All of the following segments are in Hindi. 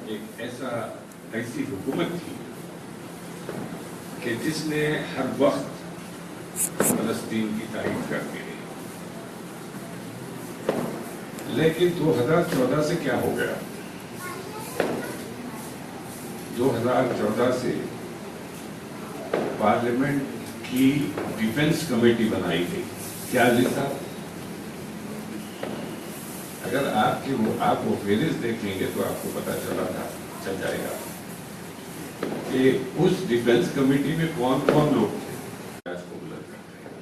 एक ऐसी हुकूमत थी कि जिसने हर वक्त फलस्तीन की तारीफ करती रही। लेकिन 2014 से क्या हो गया? 2014 से पार्लियामेंट की डिफेंस कमेटी बनाई गई। क्या लिखा? अगर आप वो फेरिस्त देखेंगे तो आपको पता चल जाएगा कि उस डिफेंस कमेटी में कौन कौन लोग थे। को बुलंद करते हैं।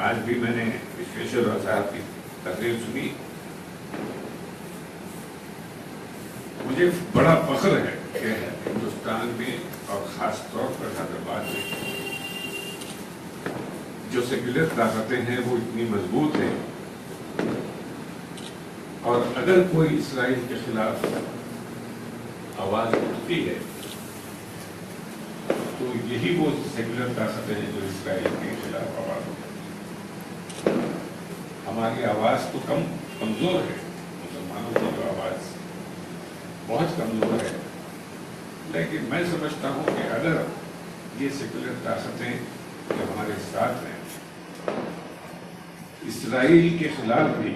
आज भी मैंने विश्वेश्वर साहब की तकरीर सुनी। मुझे बड़ा फख्र है कि हिंदुस्तान में और खास तौर पर हैदराबाद में जो सेक्युलर ताकतें हैं वो इतनी मजबूत हैं, और अगर कोई इस्राइल के खिलाफ आवाज उठती है तो यही वो सेक्युलर ताकतें हैं जो इस्राइल के खिलाफ आवाज उठाती हैं। हमारी आवाज तो कमजोर है, मुसलमानों की जो आवाज बहुत कमजोर है, लेकिन मैं समझता हूं कि अगर ये सेक्युलर ताकतें जो हमारे साथ हैं इस्राइल के खिलाफ भी,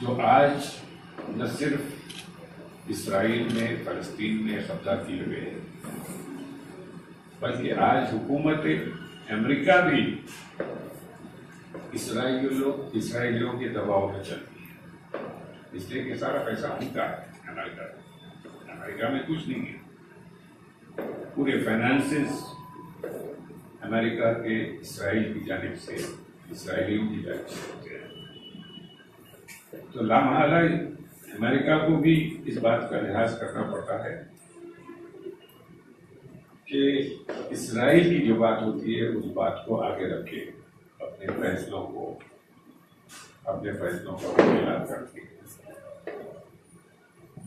जो आज न सिर्फ इस्राइल में फलस्तीन में कब्जा किए हुए हैं, बल्कि आज हुकूमत अमेरिका भी इसराइलियों के दबाव में चलती है, इसलिए कि सारा पैसा उनका है। अमेरिका में कुछ नहीं है। पूरे फाइनेंसेस अमेरिका के इस्राइल की जानिब से, इसराइलियों की जानिब से होते हैं। तो लामहला अमेरिका को भी इस बात का लिहाज करना पड़ता है कि इस्राइल की जो बात होती है उस बात को आगे रखे, अपने फैसलों का ऐलान करके।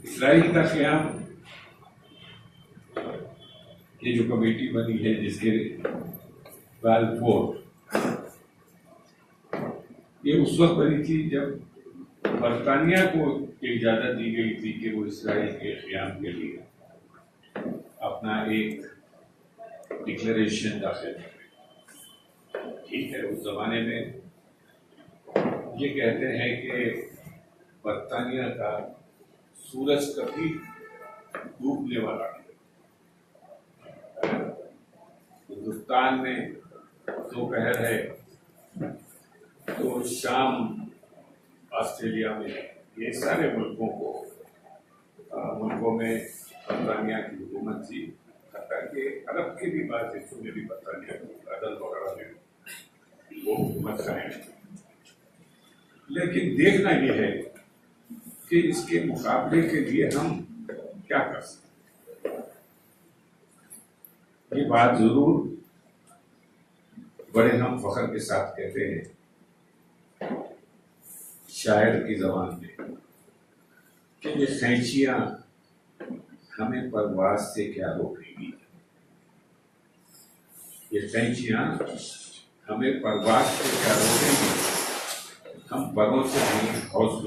इस्राइल का क़याम, ये जो कमेटी बनी है जिसके बालफोर, ये उस वक्त बनी थी जब बरतानिया को इजाजत दी गई थी कि वो इस्राइल के क़याम के लिए अपना एक डिक्लेरेशन दाखिल करे। ठीक है, उस जमाने में ये कहते हैं कि बरतानिया का सूरज कभी डूबने वाला नहीं। हिंदुस्तान में दोपहर है तो शाम ऑस्ट्रेलिया में, ये सारे मुल्कों में बरतानिया की हुकूमत थी। हत्ता कि अरब के भी बात देशों में भी बरतानिया की अदल वगैरह में वो हुकूमत कायम थी। लेकिन देखना ये है कि इसके मुकाबले के लिए हम क्या कर सकते हैं। ये बात जरूर बड़े हम फख्र के साथ कहते हैं शायर की ज़बान में कि ये खैंचियां हमें परवाज से क्या रोकेंगी। ये खैंचियां हमें परवाज से क्या रोकेंगी। हम परों से नहीं, हौसलों